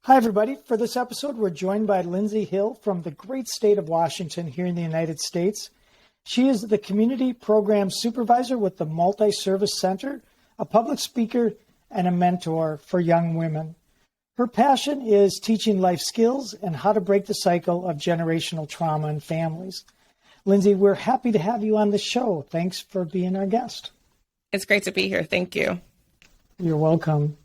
Hi, everybody. For this episode, we're joined by Linsay Hill from the great state of Washington here in the United States. She is the Community Program Supervisor with the Multi-Service Center, a public speaker, and a mentor for young women. Her passion is teaching life skills and how to break the cycle of generational trauma in families. Linsay, we're happy to have you on the show. Thanks for being our guest. It's great to be here. Thank you. You're welcome.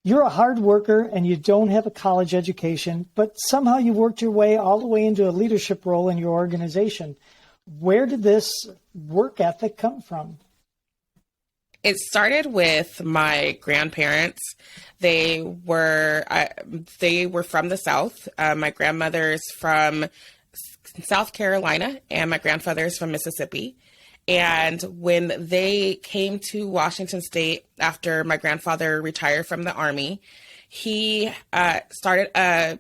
You're a hard worker and you don't have a college education, but somehow you worked your way all the way into a leadership role in your organization. Where did this work ethic come from? It started with my grandparents. They were from the South. My grandmother's from South Carolina and my grandfather's from Mississippi. And when they came to Washington State after my grandfather retired from the Army, he started a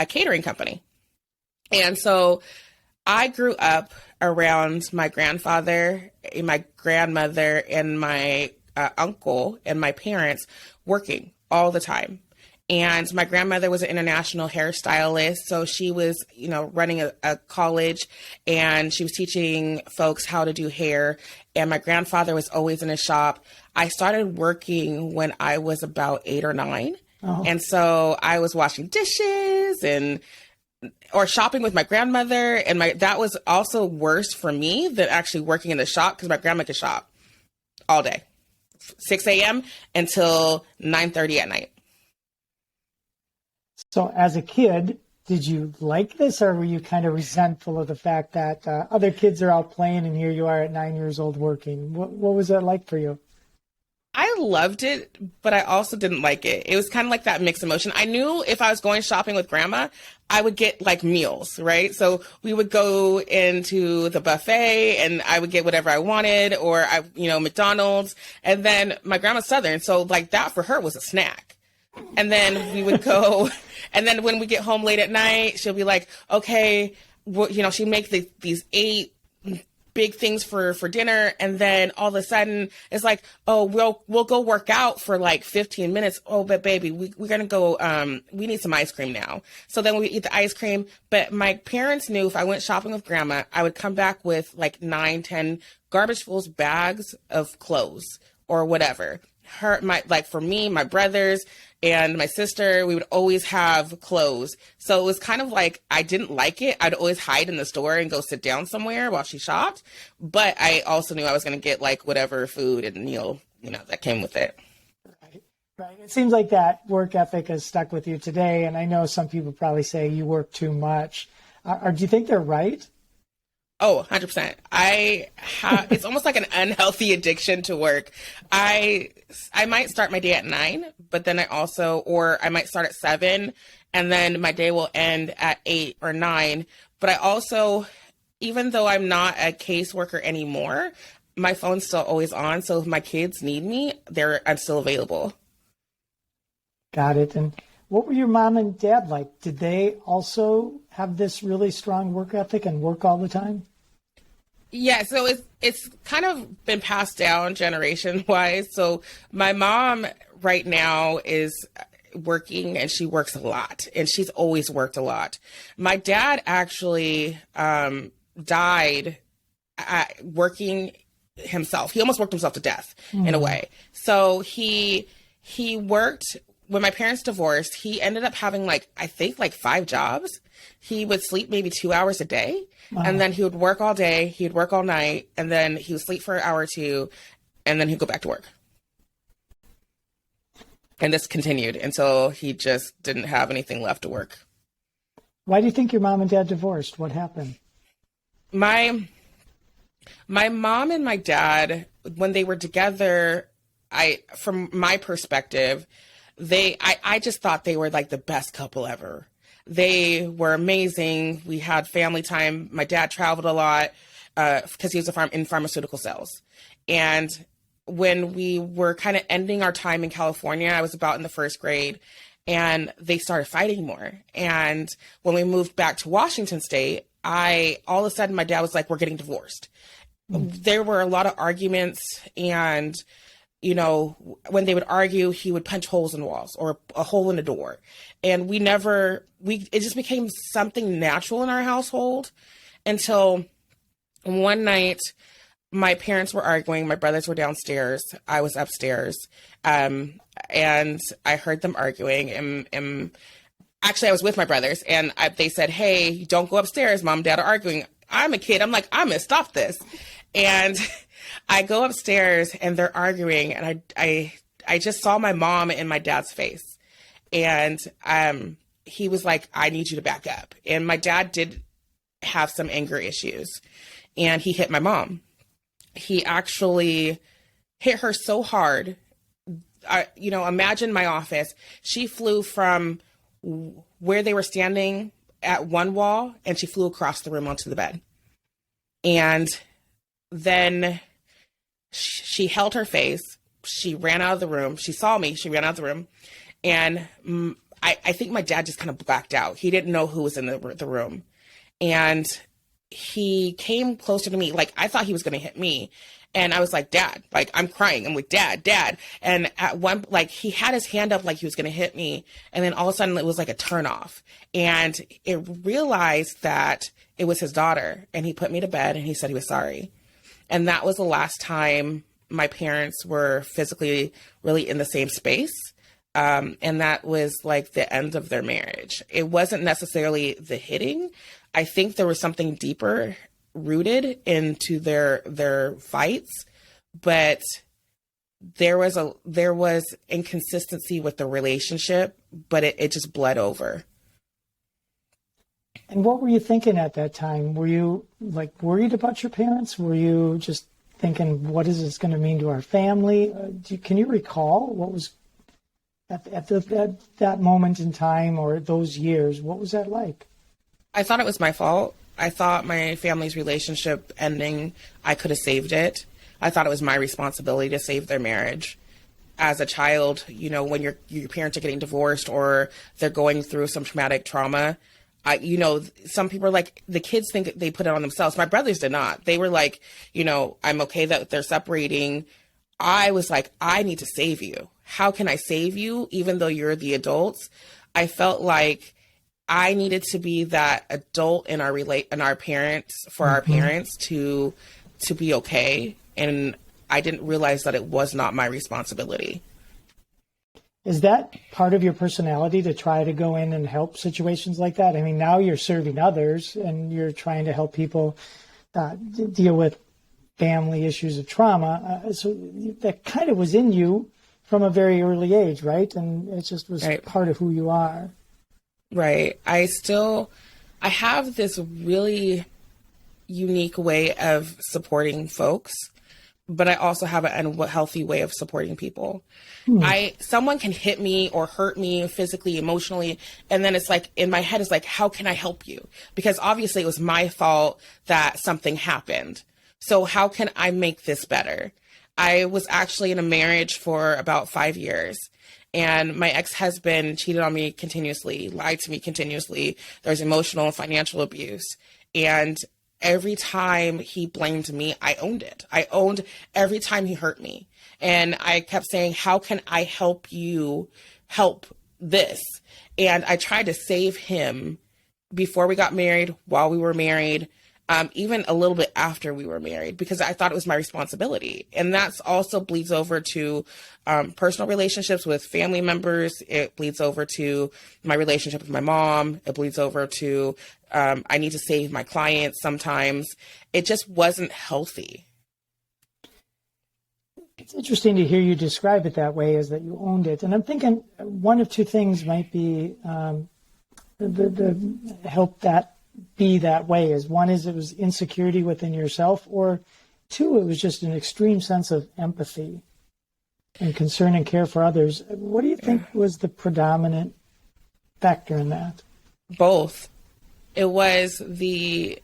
catering company. And so I grew up around my grandfather, my grandmother, and my uncle and my parents working all the time. And my grandmother was an international hairstylist. So she was, running a college and she was teaching folks how to do hair. And my grandfather was always in a shop. I started working when I was about 8 or 9. Oh. And so I was washing dishes or shopping with my grandmother. And that was also worse for me than actually working in the shop because my grandma could shop all day, 6 a.m. until 9:30 at night. So as a kid, did you like this or were you kind of resentful of the fact that other kids are out playing and here you are at 9 years old working? What was that like for you? I loved it, but I also didn't like it. It was kind of like that mixed emotion. I knew if I was going shopping with grandma, I would get like meals, right? So we would go into the buffet and I would get whatever I wanted or McDonald's. And then my grandma's Southern. So like that for her was a snack. And then we would go, and then when we get home late at night, she'll be like, okay, she'd make these 8 big things for dinner. And then all of a sudden it's like, oh, we'll go work out for like 15 minutes. Oh, but baby, we're going to go, we need some ice cream now. So then we eat the ice cream. But my parents knew if I went shopping with grandma, I would come back with like 9, 10 garbage full bags of clothes or whatever. For me, my brothers and my sister, we would always have clothes. So it was kind of like, I didn't like it. I'd always hide in the store and go sit down somewhere while she shopped. But I also knew I was going to get like whatever food and meal, that came with it. Right. It seems like that work ethic has stuck with you today. And I know some people probably say you work too much. Or do you think they're right? Oh, 100%. It's almost like an unhealthy addiction to work. I might start my day at 9, but then I might start at 7 and then my day will end at 8 or 9. But I also, even though I'm not a caseworker anymore, my phone's still always on. So if my kids need me, I'm still available. Got it. And what were your mom and dad like? Did they also have this really strong work ethic and work all the time? Yeah, so it's kind of been passed down generation wise. So my mom right now is working and she works a lot and she's always worked a lot. My dad actually died working himself. He almost worked himself to death in a way. So he worked. When my parents divorced, he ended up having I think 5 jobs. He would sleep maybe 2 hours a day. Wow. And then he would work all day. He'd work all night. And then he would sleep for an hour or two. And then he'd go back to work. And this continued until he just didn't have anything left to work. Why do you think your mom and dad divorced? What happened? My mom and my dad, when they were together, from my perspective, I just thought they were like the best couple ever. They were amazing. We had family time. My dad traveled a lot because he was in pharmaceutical sales. And when we were kind of ending our time in California, I was about in the 1st grade, and they started fighting more. And when we moved back to Washington State, all of a sudden my dad was like, we're getting divorced. There were a lot of arguments, and when they would argue, he would punch holes in walls or a hole in a door. And it just became something natural in our household until one night my parents were arguing. My brothers were downstairs. I was upstairs. And I heard them arguing, and actually I was with my brothers, and they said, "Hey, don't go upstairs. Mom and Dad are arguing." I'm a kid. I'm like, I'm going to stop this. And I go upstairs and they're arguing, and I just saw my mom in my dad's face. And he was like, "I need you to back up." And my dad did have some anger issues, and he hit my mom. He actually hit her so hard. Imagine my office. She flew from where they were standing at one wall, and she flew across the room onto the bed. And then she held her face. She ran out of the room. She saw me. She ran out of the room. And I think my dad just kind of blacked out. He didn't know who was in the room. And he came closer to me. Like, I thought he was going to hit me. And I was like, "Dad," like, I'm crying. I'm like, Dad. And at one, like, he had his hand up like he was going to hit me. And then all of a sudden it was like a turn off. And it realized that it was his daughter. And he put me to bed and he said he was sorry. And that was the last time my parents were physically really in the same space. And that was like the end of their marriage. It wasn't necessarily the hitting. I think there was something deeper rooted into their fights, but there was inconsistency with the relationship, but it just bled over. And what were you thinking at that time? Were you like worried about your parents? Were you just thinking, what is this going to mean to our family? Can you recall what was at that moment in time or those years? What was that like? I thought it was my fault. I thought my family's relationship ending, I could have saved it. I thought it was my responsibility to save their marriage. As a child, when your parents are getting divorced or they're going through some traumatic trauma, some people are like, the kids think they put it on themselves. My brothers did not. They were like, I'm okay that they're separating. I was like, I need to save you. How can I save you? Even though you're the adults, I felt like I needed to be that adult in our parents, for our parents to be okay. And I didn't realize that it was not my responsibility. Is that part of your personality to try to go in and help situations like that? I mean, now you're serving others and you're trying to help people deal with family issues of trauma. So that kind of was in you from a very early age, right? And it just was part of who you are. Right. I have this really unique way of supporting folks, but I also have an unhealthy way of supporting people. Someone can hit me or hurt me physically, emotionally, and then it's like, in my head, it's like, how can I help you? Because obviously it was my fault that something happened. So how can I make this better? I was actually in a marriage for about 5 years. And my ex-husband cheated on me continuously, lied to me continuously. There's emotional and financial abuse. And every time he blamed me, I owned it. I owned every time he hurt me. And I kept saying, how can I help you help this? And I tried to save him before we got married, while we were married, even a little bit after we were married, because I thought it was my responsibility. And that's also bleeds over to personal relationships with family members. It bleeds over to my relationship with my mom. It bleeds over to I need to save my clients sometimes. It just wasn't healthy. It's interesting to hear you describe it that way, is that you owned it. And I'm thinking one of two things might be the help that be that way. Is one is it was insecurity within yourself, or two, it was just an extreme sense of empathy and concern and care for others. What do you think was the predominant factor in that? Both. It was the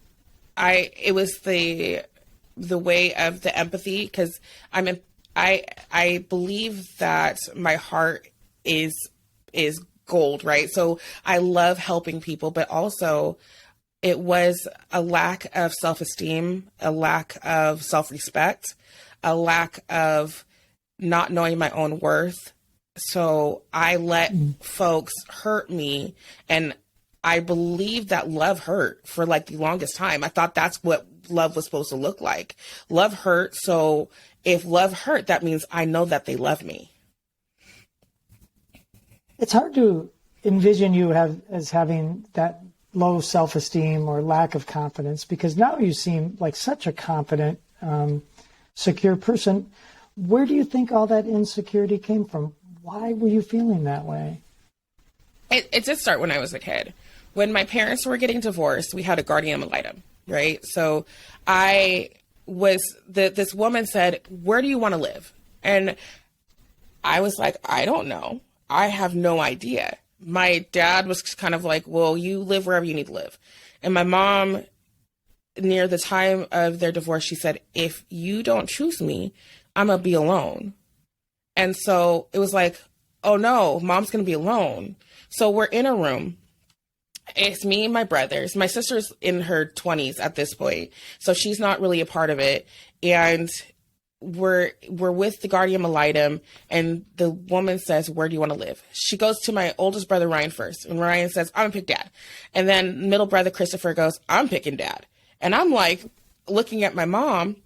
way of the empathy, because I believe that my heart is gold, right? So I love helping people, but also it was a lack of self-esteem, a lack of self-respect, a lack of not knowing my own worth. So I let folks hurt me. And I believed that love hurt for like the longest time. I thought that's what love was supposed to look like. Love hurt. So if love hurt, that means I know that they love me. It's hard to envision you as having that low self-esteem or lack of confidence, because now you seem like such a confident, secure person. Where do you think all that insecurity came from? Why were you feeling that way? It did start when I was a kid. When my parents were getting divorced, we had a guardian ad litem, right? So this woman said, "Where do you want to live?" And I was like, "I don't know. I have no idea." My dad was kind of like, "Well, you live wherever you need to live." And my mom, near the time of their divorce, she said, "If you don't choose me, I'm going to be alone." And so it was like, oh no, mom's going to be alone. So we're in a room. It's me and my brothers. My sister's in her 20s at this point, so she's not really a part of it. And we're with the guardian ad litem, and the woman says, "Where do you want to live?" She goes to my oldest brother, Ryan, first. And Ryan says, "I'm going to pick dad." And then middle brother, Christopher, goes, "I'm picking dad." And I'm like looking at my mom,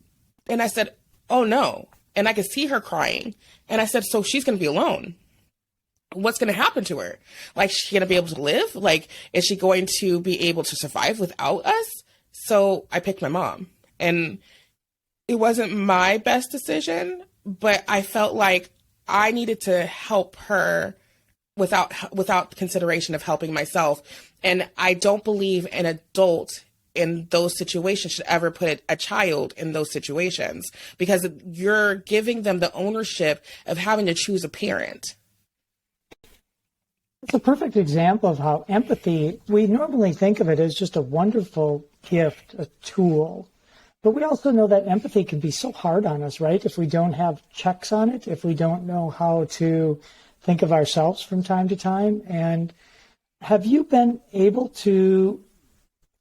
and I said, "Oh no." And I could see her crying. And I said, "So she's going to be alone. What's going to happen to her? Like, is she going to be able to live? Like, is she going to be able to survive without us?" So I picked my mom. And it wasn't my best decision, but I felt like I needed to help her without consideration of helping myself. And I don't believe an adult in those situations should ever put a child in those situations, because you're giving them the ownership of having to choose a parent. It's a perfect example of how empathy, we normally think of it as just a wonderful gift, a tool. But we also know that empathy can be so hard on us, right? If we don't have checks on it, if we don't know how to think of ourselves from time to time. And have you been able to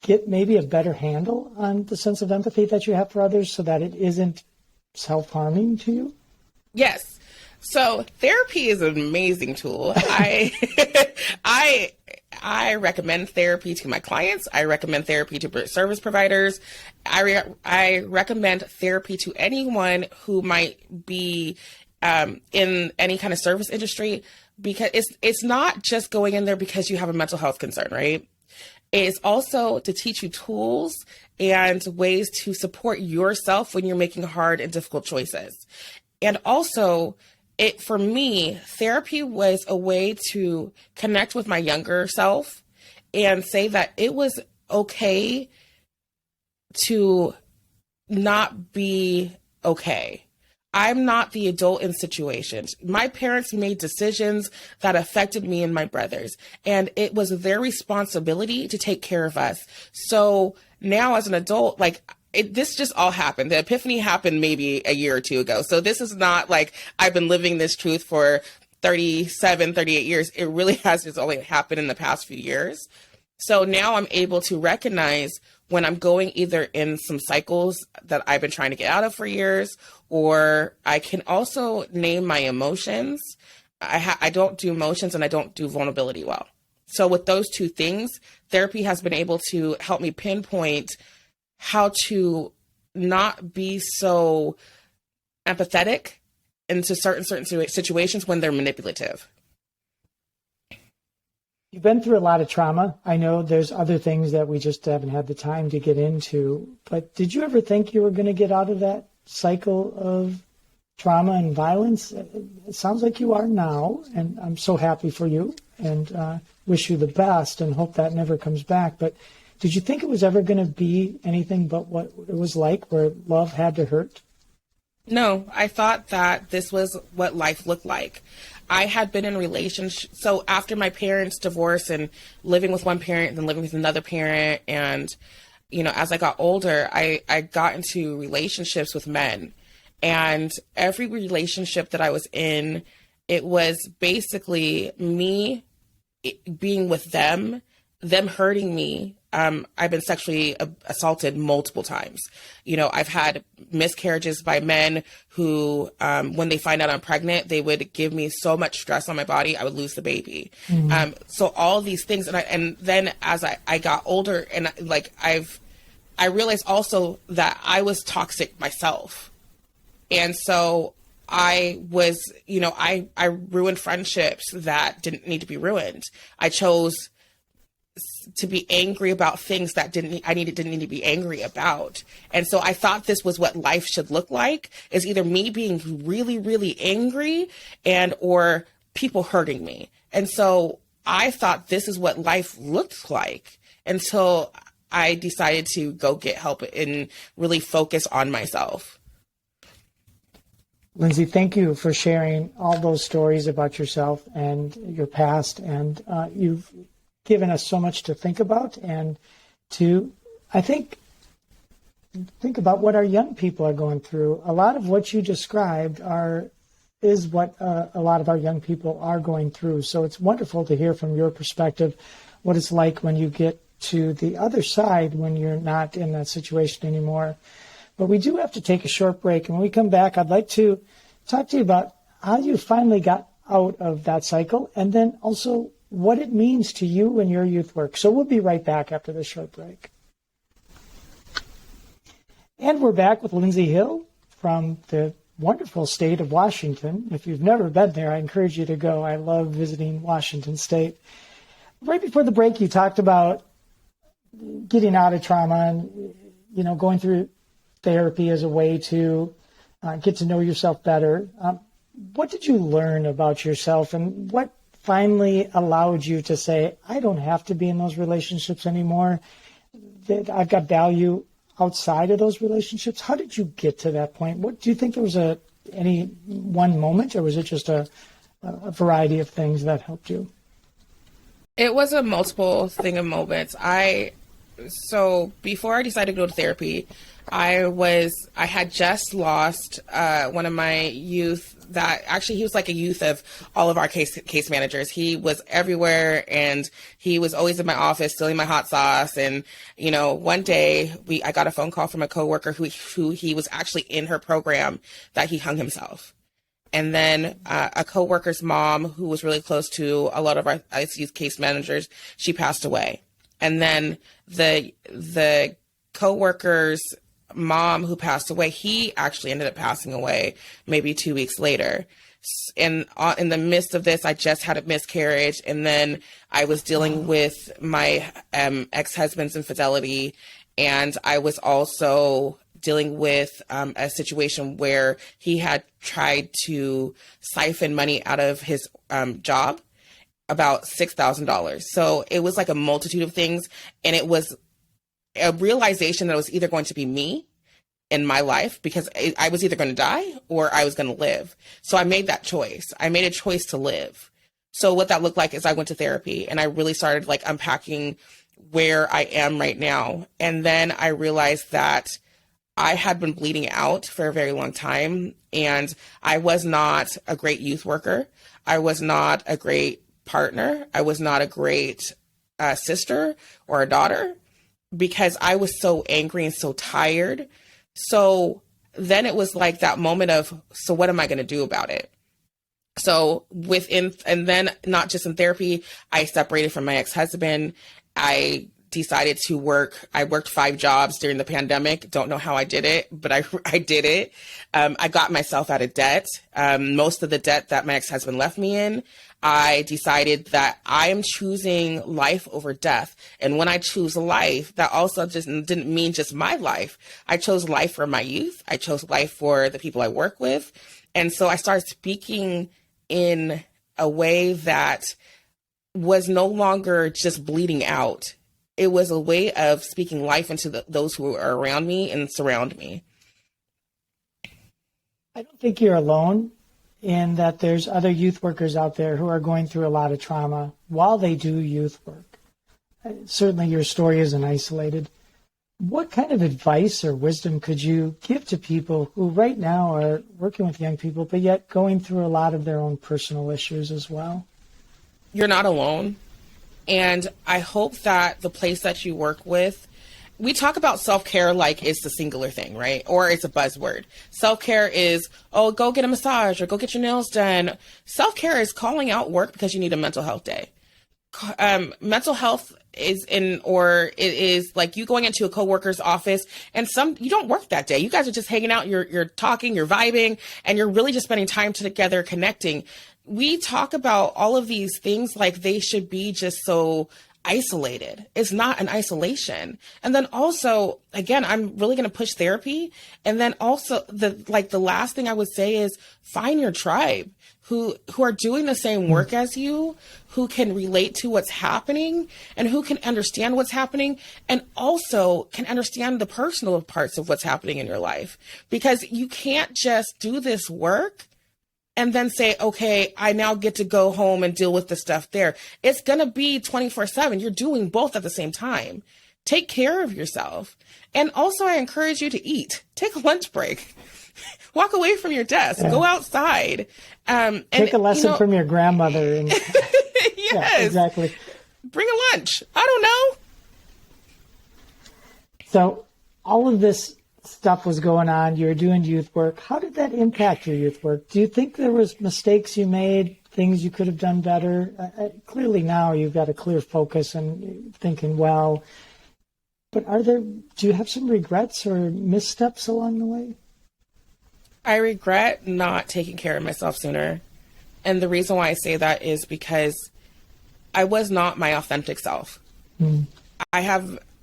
get maybe a better handle on the sense of empathy that you have for others so that it isn't self-harming to you? Yes. So therapy is an amazing tool. I recommend therapy to my clients. I recommend therapy to service providers. I recommend therapy to anyone who might be in any kind of service industry, because it's not just going in there because you have a mental health concern, right? It's also to teach you tools and ways to support yourself when you're making hard and difficult choices. And also, for me, therapy was a way to connect with my younger self and say that it was okay to not be okay. I'm not the adult in situations. My parents made decisions that affected me and my brothers, and it was their responsibility to take care of us. So now as an adult, this just all happened. The epiphany happened maybe a year or two ago. So this is not like I've been living this truth for 37, 38 years. It really has just only happened in the past few years. So now I'm able to recognize when I'm going either in some cycles that I've been trying to get out of for years, or I can also name my emotions. I don't do emotions and I don't do vulnerability well. So with those two things, therapy has been able to help me pinpoint how to not be so empathetic into certain situations when they're manipulative. You've been through a lot of trauma. I know there's other things that we just haven't had the time to get into, but did you ever think you were going to get out of that cycle of trauma and violence? It sounds like you are now, and I'm so happy for you and wish you the best and hope that never comes back. But did you think it was ever going to be anything but what it was like, where love had to hurt? No, I thought that this was what life looked like. I had been in relationships. So after my parents' divorce and living with one parent and then living with another parent, and, as I got older, I got into relationships with men. And every relationship that I was in, it was basically me being with them hurting me, I've been sexually assaulted multiple times. I've had miscarriages by men who, when they find out I'm pregnant, they would give me so much stress on my body, I would lose the baby. So all these things, and then as I got older, and I realized also that I was toxic myself, and so I was, I ruined friendships that didn't need to be ruined. I chose to be angry about things that didn't need to be angry about. And so I thought this was what life should look like, is either me being really, really angry or people hurting me. And so I thought this is what life looked like until I decided to go get help and really focus on myself. Linsay, thank you for sharing all those stories about yourself and your past. And you've given us so much to think about and to, I think about what our young people are going through. A lot of what you described is what a lot of our young people are going through. So it's wonderful to hear from your perspective what it's like when you get to the other side, when you're not in that situation anymore. But we do have to take a short break. And when we come back, I'd like to talk to you about how you finally got out of that cycle, and then also what it means to you and your youth work. So we'll be right back after this short break. And we're back with Linsay Hill from the wonderful state of Washington. If you've never been there, I encourage you to go. I love visiting Washington State. Right before the break, you talked about getting out of trauma and, going through therapy as a way to get to know yourself better. What did you learn about yourself, and what finally allowed you to say, I don't have to be in those relationships anymore, that I've got value outside of those relationships? How did you get to that point? What do you think there was any one moment, or was it just a variety of things that helped you? It was a multiple thing of moments. So before I decided to go to therapy, I had just lost one of my youth. That actually, he was like a youth of all of our case managers. He was everywhere, and he was always in my office stealing my hot sauce. And one day I got a phone call from a coworker who he was actually in her program, that he hung himself. And then a coworker's mom, who was really close to a lot of our ICU case managers, she passed away. And then the coworker's mom who passed away, he actually ended up passing away maybe 2 weeks later. And in the midst of this, I just had a miscarriage, and then I was dealing with my ex-husband's infidelity, and I was also dealing with a situation where he had tried to siphon money out of his job, about $6,000. So it was like a multitude of things, and it was a realization that it was either going to be me in my life, because I was either going to die or I was going to live. So I made that choice. I made a choice to live. So what that looked like is I went to therapy, and I really started unpacking where I am right now. And then I realized that I had been bleeding out for a very long time, and I was not a great youth worker. I was not a great partner. I was not a great sister or a daughter, because I was so angry and so tired. So then it was like that moment of, so what am I going to do about it? So and then not just in therapy, I separated from my ex-husband. I decided to work. I worked 5 jobs during the pandemic. Don't know how I did it, but I did it. I got myself out of debt. Most of the debt that my ex-husband left me in, I decided that I am choosing life over death. And when I choose life, that also just didn't mean just my life. I chose life for my youth. I chose life for the people I work with. And so I started speaking in a way that was no longer just bleeding out. It was a way of speaking life into those who are around me and surround me. I don't think you're alone in that there's other youth workers out there who are going through a lot of trauma while they do youth work. Certainly your story isn't isolated. What kind of advice or wisdom could you give to people who right now are working with young people, but yet going through a lot of their own personal issues as well? You're not alone. And I hope that the place that you work with, we talk about self-care like it's the singular thing, right? Or it's a buzzword. Self-care is, oh, go get a massage or go get your nails done. Self-care is calling out work because you need a mental health day. Mental health or it is like you going into a coworker's office and you don't work that day. You guys are just hanging out, you're talking, you're vibing, and you're really just spending time together, connecting. We talk about all of these things like they should be just so isolated. It's not an isolation. And then also, again, I'm really going to push therapy. And then also the last thing I would say is find your tribe who are doing the same work as you, who can relate to what's happening and who can understand what's happening and also can understand the personal parts of what's happening in your life. Because you can't just do this work and then say, okay, I now get to go home and deal with the stuff there. It's going to be 24/7. You're doing both at the same time. Take care of yourself. And also I encourage you to eat. Take a lunch break. Walk away from your desk. Yeah. Go outside. Take a lesson from your grandmother. And, yes. Yeah, exactly. Bring a lunch. I don't know. So all of this stuff was going on. You were doing youth work. How did that impact your youth work? Do you think there was mistakes you made, things you could have done better? Clearly now you've got a clear focus and thinking well. But do you have some regrets or missteps along the way? I regret not taking care of myself sooner. And the reason why I say that is because I was not my authentic self.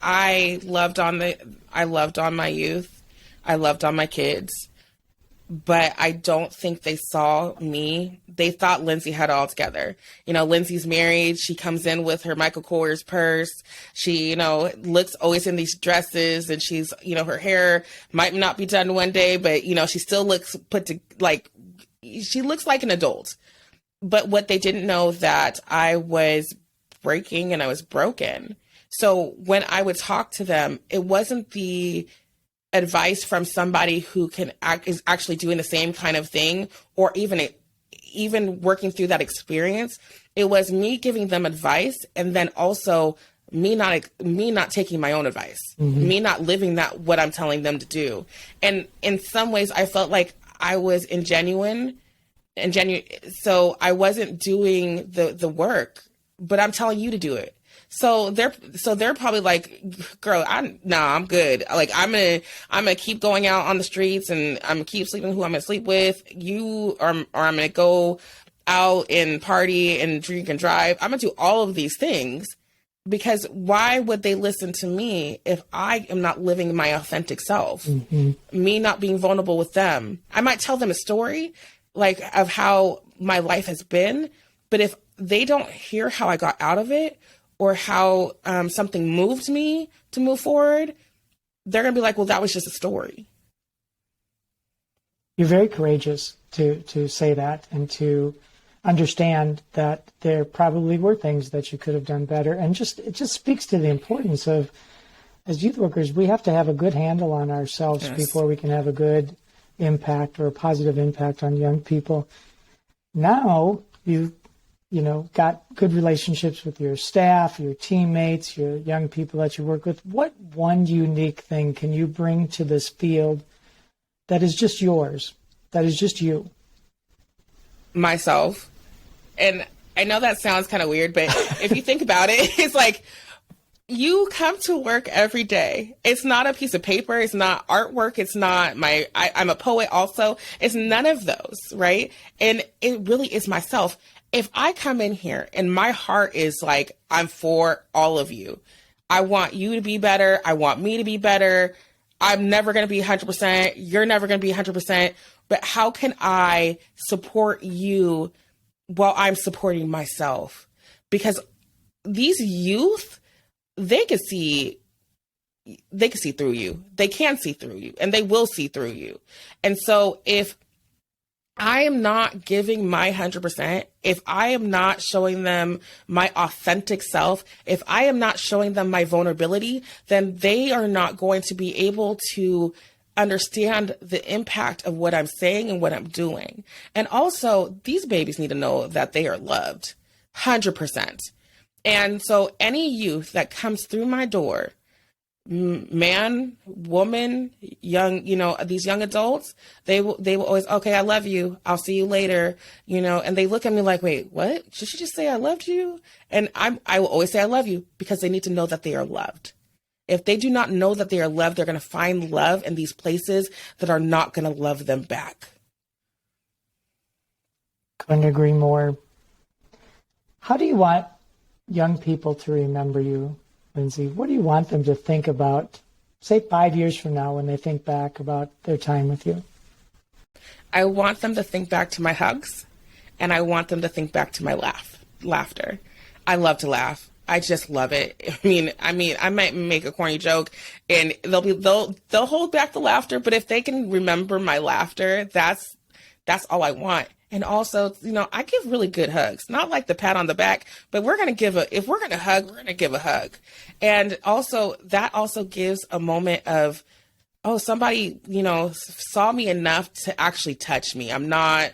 I loved on my youth. I loved on my kids, but I don't think they saw me. They thought Linsay had it all together. You know, Linsay's married. She comes in with her Michael Kors purse. She, looks always in these dresses and she's, her hair might not be done one day, but, she still looks she looks like an adult. But what they didn't know that I was breaking and I was broken. So when I would talk to them, it wasn't the advice from somebody who is actually doing the same kind of thing or even working through that experience. It was me giving them advice and then also me not taking my own advice, me not living what I'm telling them to do. And in some ways I felt like I was ingenuine, so I wasn't doing the work, but I'm telling you to do it. So they're probably like, girl, I'm good. Like I'm gonna keep going out on the streets and I'm gonna keep sleeping who I'm gonna sleep with. Or I'm gonna go out and party and drink and drive. I'm gonna do all of these things because why would they listen to me if I am not living my authentic self? Me not being vulnerable with them. I might tell them a story like of how my life has been, but if they don't hear how I got out of it, or how something moved me to move forward, they're going to be like, well, that was just a story. You're very courageous to say that and to understand that there probably were things that you could have done better. And it just speaks to the importance of, as youth workers, we have to have a good handle on ourselves before we can have a good impact or a positive impact on young people. Now you got good relationships with your staff, your teammates, your young people that you work with. What one unique thing can you bring to this field that is just yours, that is just you? Myself. And I know that sounds kind of weird, but if you think about it, it's like you come to work every day. It's not a piece of paper. It's not artwork. It's not I'm a poet also. It's none of those, right? And it really is myself. If I come in here and my heart is like, I'm for all of you. I want you to be better. I want me to be better. I'm never going to be 100%. You're never going to be 100%. But how can I support you while I'm supporting myself? Because these youth, they can see through you. They can see through you and they will see through you. And so if I am not giving my 100%, if I am not showing them my authentic self, if I am not showing them my vulnerability, then they are not going to be able to understand the impact of what I'm saying and what I'm doing. And also, these babies need to know that they are loved, 100%. And so any youth that comes through my door, man, woman, young, these young adults, they will always, okay, I love you. I'll see you later, and they look at me like, wait, what? Should she just say I loved you? And I will always say I love you because they need to know that they are loved. If they do not know that they are loved, they're going to find love in these places that are not going to love them back. Couldn't agree more. How do you want young people to remember you, Linsay? What do you want them to think about, say, 5 years from now when they think back about their time with you? I want them to think back to my hugs, and I want them to think back to my laughter. I love to laugh. I just love it. I mean, I might make a corny joke, and they'll hold back the laughter, but if they can remember my laughter, that's all I want. And also, I give really good hugs, not like the pat on the back, but if we're going to hug, we're going to give a hug. And also that also gives a moment of, oh, somebody, saw me enough to actually touch me. I'm not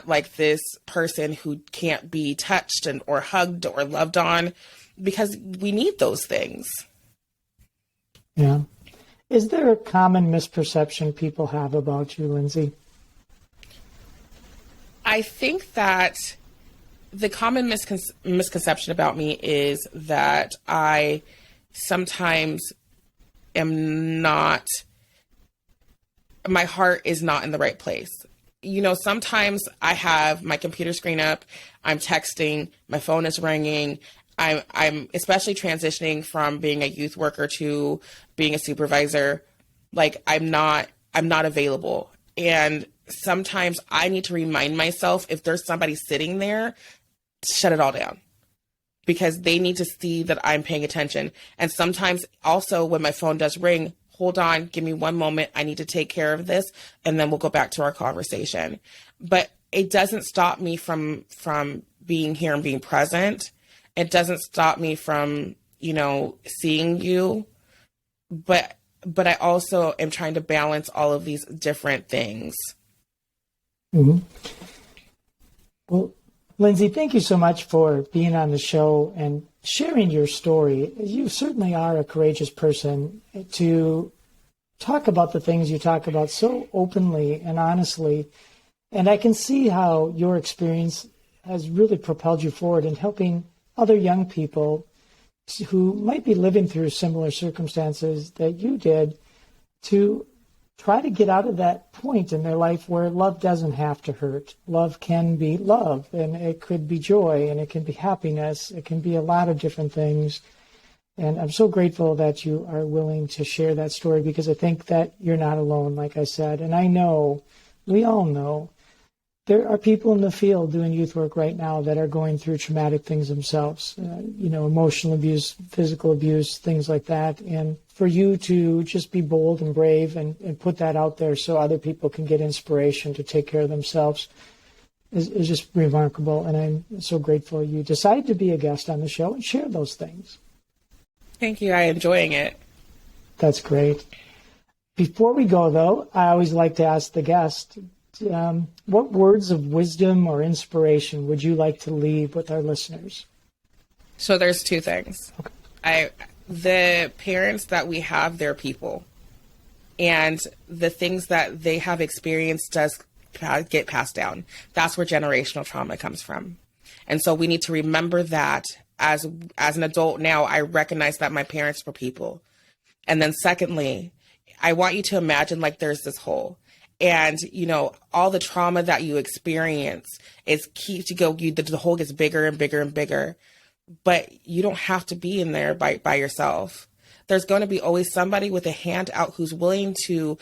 like this person who can't be touched or hugged or loved on, because we need those things. Yeah. Is there a common misperception people have about you, Linsay? I think that the common misconception about me is that I sometimes am not, my heart is not in the right place. Sometimes I have my computer screen up, I'm texting, my phone is ringing. I'm especially transitioning from being a youth worker to being a supervisor. Like I'm not available. And sometimes I need to remind myself, if there's somebody sitting there, shut it all down, because they need to see that I'm paying attention. And sometimes also when my phone does ring, hold on, give me one moment. I need to take care of this. And then we'll go back to our conversation. But it doesn't stop me from being here and being present. It doesn't stop me from, seeing you. But I also am trying to balance all of these different things. Mm-hmm. Well, Linsay, thank you so much for being on the show and sharing your story. You certainly are a courageous person to talk about the things you talk about so openly and honestly. And I can see how your experience has really propelled you forward in helping other young people who might be living through similar circumstances that you did to try to get out of that point in their life where love doesn't have to hurt. Love can be love, and it could be joy, and it can be happiness. It can be a lot of different things. And I'm so grateful that you are willing to share that story, because I think that you're not alone, like I said. And I know, we all know, there are people in the field doing youth work right now that are going through traumatic things themselves, emotional abuse, physical abuse, things like that. And for you to just be bold and brave and put that out there so other people can get inspiration to take care of themselves is just remarkable. And I'm so grateful you decided to be a guest on the show and share those things. Thank you. I'm enjoying it. That's great. Before we go, though, I always like to ask the guest, what words of wisdom or inspiration would you like to leave with our listeners? So there's two things. Okay. The parents that we have, they're people. And the things that they have experienced does get passed down. That's where generational trauma comes from. And so we need to remember that as an adult now, I recognize that my parents were people. And then secondly, I want you to imagine like there's this hole. And, all the trauma that you experience keeps you go, the hole gets bigger and bigger and bigger. But you don't have to be in there by yourself. There's going to be always somebody with a hand out who's willing to,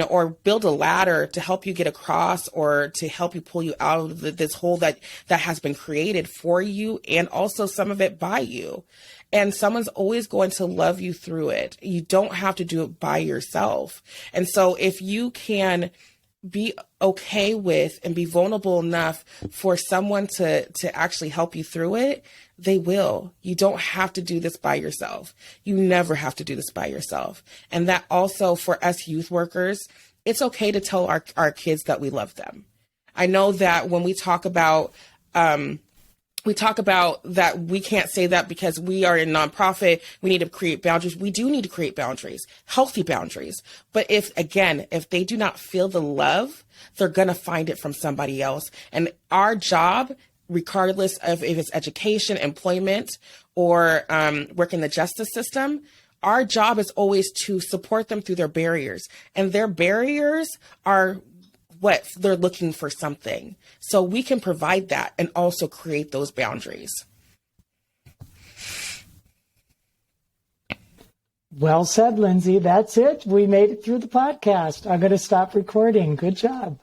or build a ladder to help you get across, or to help you pull you out of this hole that has been created for you, and also some of it by you. And someone's always going to love you through it. You don't have to do it by yourself. And so if you can be okay with and be vulnerable enough for someone to actually help you through it, they will. You don't have to do this by yourself. You never have to do this by yourself. And that also, for us youth workers, it's okay to tell our kids that we love them. I know that when we talk about we talk about that we can't say that because we are a nonprofit. We need to create boundaries. We do need to create boundaries, healthy boundaries. But if they do not feel the love, they're going to find it from somebody else. And our job, regardless of if it's education, employment, or work in the justice system, our job is always to support them through their barriers. And their barriers are what they're looking for something. So we can provide that and also create those boundaries. Well said, Linsay. That's it. We made it through the podcast. I'm going to stop recording. Good job.